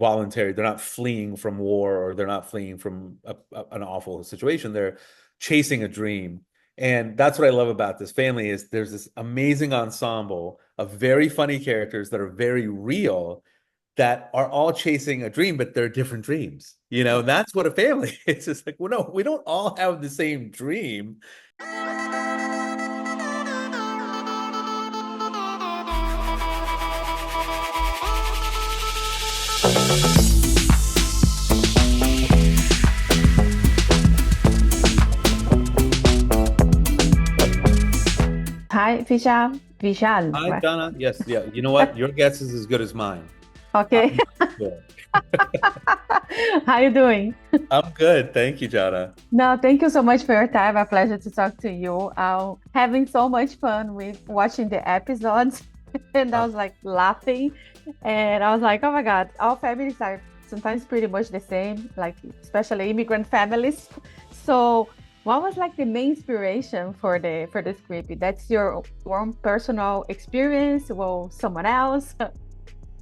voluntary. They're not fleeing from war, or they're not fleeing from an awful situation. They're chasing a dream. And that's what I love about this family is there's this amazing ensemble of very funny characters that are very real, that are all chasing a dream, but they're different dreams. And that's what a family is. It's just like, well, no, we don't all have the same dream. Hi, Vijal. Vijal, Hi, right? Jana. Yes, yeah. You know what? Your guess is as good as mine. Okay. I'm good. How you doing? I'm good. Thank you, Jana. No, thank you so much for your time. A pleasure to talk to you. Having so much fun with watching the episodes, and I Uh, was like laughing, and I was like, oh my God, all families are sometimes pretty much the same, like especially immigrant families. So, what was like the main inspiration for the script? That's your own personal experience, or someone else?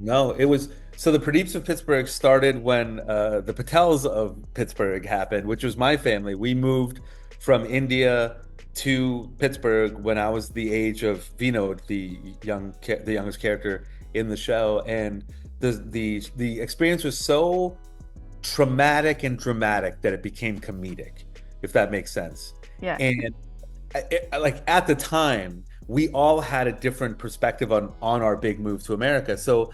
no, it was so the Pradeeps of Pittsburgh started when the Patels of Pittsburgh happened, which was my family. We moved from India to Pittsburgh when I was the age of Vinod, the youngest character in the show, and the experience was so traumatic and dramatic that it became comedic, if that makes sense. Yeah. And like at the time, we all had a different perspective on our big move to America. So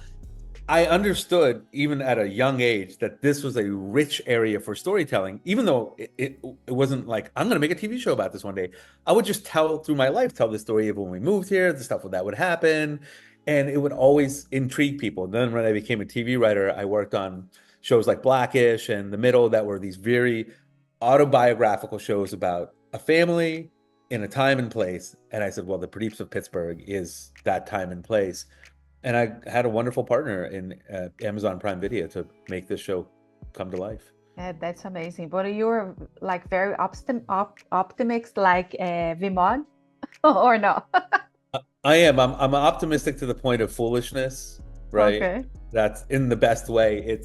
I understood even at a young age that this was a rich area for storytelling, even though it wasn't like, I'm going to make a TV show about this one day. I would just tell through my life, tell the story of when we moved here, the stuff that would happen. And it would always intrigue people. Then when I became a TV writer, I worked on shows like Blackish and The Middle that were these very autobiographical shows about a family in a time and place. And I said, well, the Pradeeps of Pittsburgh is that time and place. And I had a wonderful partner in Amazon Prime Video to make this show come to life. Yeah, that's amazing. But you're like very optimistic, like Vimon, or no? I am. I'm optimistic to the point of foolishness, right? Okay. That's in the best way.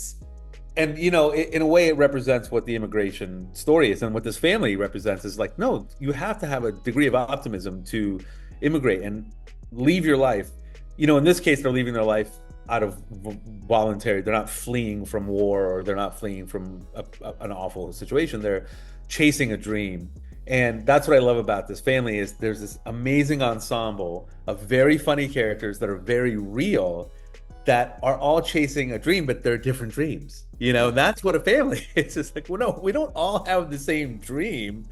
And in a way, it represents what the immigration story is, and what this family represents is like, no, you have to have a degree of optimism to immigrate and leave your life. In this case, they're leaving their life out of voluntary. They're not fleeing from war, or they're not fleeing from an awful situation. They're chasing a dream. And that's what I love about this family is there's this amazing ensemble of very funny characters that are very real, that are all chasing a dream, but they're different dreams. That's what a family is. It's just like, well, no, we don't all have the same dream.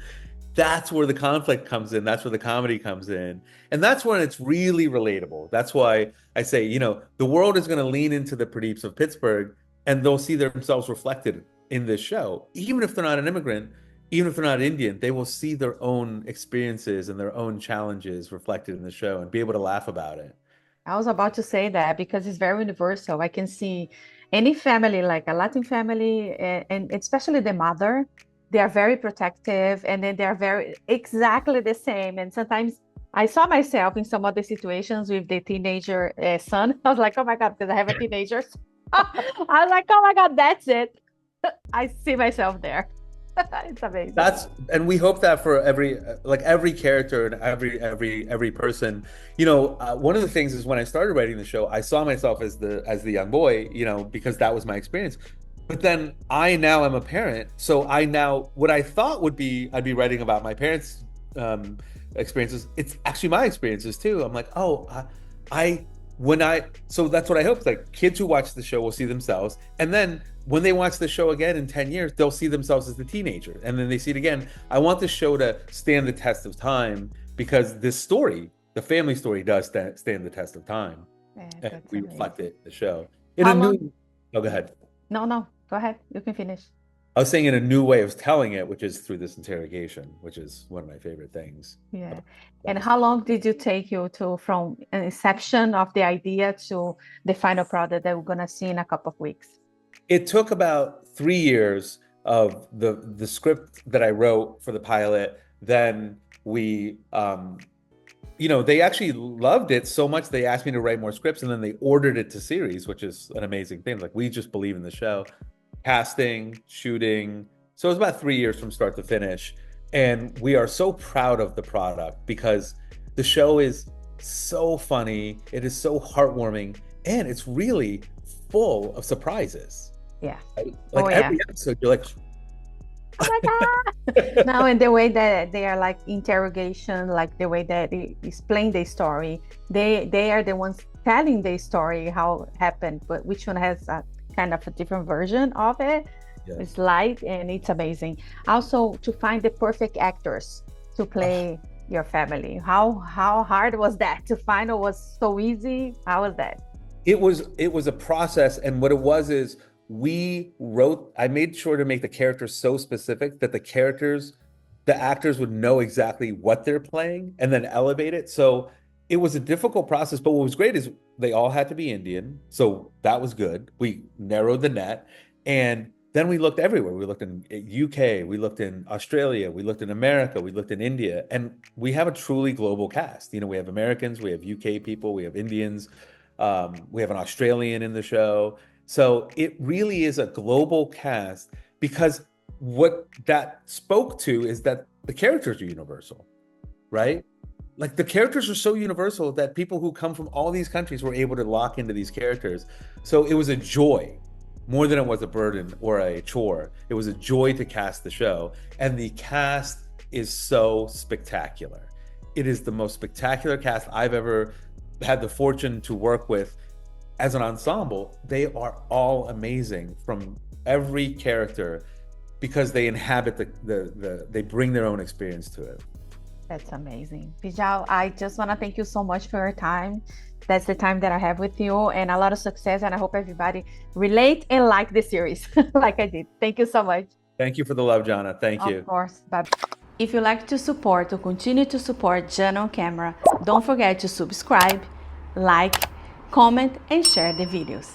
That's where the conflict comes in. That's where the comedy comes in. And that's when it's really relatable. That's why I say, the world is going to lean into the Pradeeps of Pittsburgh, and they'll see themselves reflected in this show. Even if they're not an immigrant, even if they're not Indian, they will see their own experiences and their own challenges reflected in the show and be able to laugh about it. I was about to say that because it's very universal. I can see any family, like a Latin family, and especially the mother, they are very protective, and then they are very exactly the same. And sometimes I saw myself in some other situations with the teenager son. I was like, oh my God, because I have a teenager. I was like, oh my God, that's it. I see myself there. It's amazing. And we hope that for every character and every person. One of the things is when I started writing the show, I saw myself as the young boy, because that was my experience. But then I now am a parent, so what I thought would be I'd be writing about my parents' experiences. It's actually my experiences too. I'm like, oh, so that's what I hope. Like, kids who watch the show will see themselves, and then when they watch the show again in 10 years, they'll see themselves as the teenager, and then they see it again. I want the show to stand the test of time, because this story, the family story, does stand the test of time, Yeah, and that's we reflect amazing. it in the show in How a long? new. Oh, go ahead. No, no, go ahead. You can finish. I was saying in a new way of telling it, which is through this interrogation, which is one of my favorite things Yeah. about And this. how long did you take you to from an inception of the idea to the final product that we're gonna see in a couple of weeks? It took about 3 years of the script that I wrote for the pilot. Then we they actually loved it so much they asked me to write more scripts, and then they ordered it to series, which is an amazing thing. Like, we just believe in the show. Casting, shooting. So it was about 3 years from start to finish. And we are so proud of the product because the show is so funny. It is so heartwarming, and it's really full of surprises. Yeah. Right? Oh, Like, yeah. every episode, you're like, oh my God. No, and the way that they are like interrogation, like the way that they explain the story, they are the ones telling the story, how it happened, but which one has a kind of a different version of it. Yeah. It's light and it's amazing. Also, to find the perfect actors to play your family. How hard was that to find, or was so easy? How was that? It was a process, and what it was is I made sure to make the characters so specific that the actors would know exactly what they're playing and then elevate it. So it was a difficult process, but what was great is they all had to be Indian. So that was good. We narrowed the net, and then we looked everywhere. We looked in UK, we looked in Australia, we looked in America, we looked in India, and we have a truly global cast. We have Americans, we have UK people, we have Indians, we have an Australian in the show. So it really is a global cast, because what that spoke to is that the characters are universal, right? Like, the characters are so universal that people who come from all these countries were able to lock into these characters. So it was a joy more than it was a burden or a chore. It was a joy to cast the show. And the cast is so spectacular. It is the most spectacular cast I've ever had the fortune to work with. As an ensemble, they are all amazing from every character, because they inhabit they bring their own experience to it. That's amazing. Vijal, I just want to thank you so much for your time. That's the time that I have with you, and a lot of success. And I hope everybody relate and like the series like I did. Thank you so much. Thank you for the love, Jana. Thank you. Of course. Bye. If you like to continue to support Jana on Camera, don't forget to subscribe, like, comment, and share the videos.